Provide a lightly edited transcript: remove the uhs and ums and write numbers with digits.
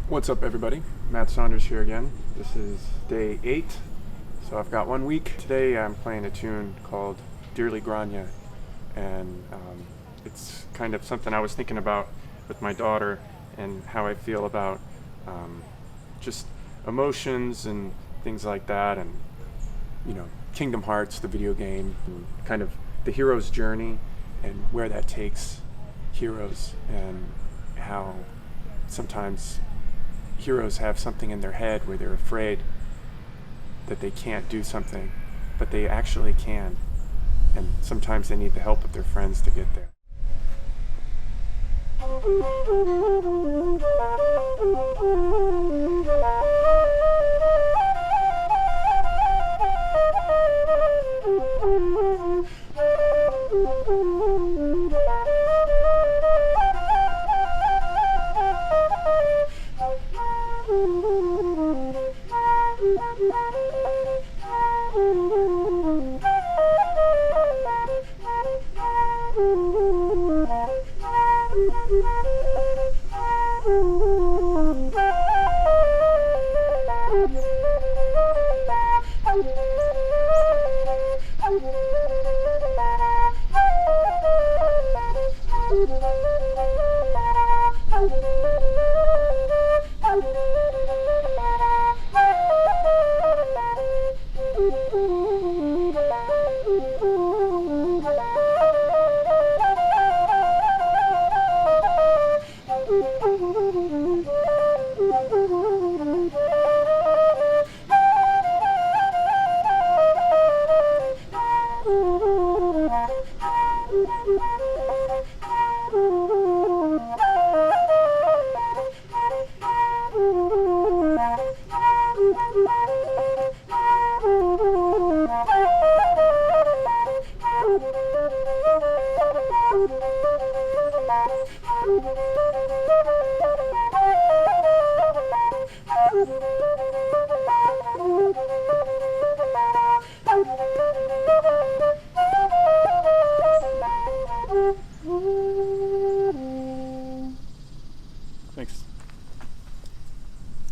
What's up, everybody? Matt Saunders here again. This is day 8, so I've got 1 week. Today I'm playing a tune called Dearly Gráinne, and it's kind of something I was thinking about with my daughter and how I feel about just emotions and things like that, and Kingdom Hearts, the video game, and kind of the hero's journey and where that takes heroes, and how sometimes heroes have something in their head where they're afraid that they can't do something, but they actually can, and sometimes they need the help of their friends to get there.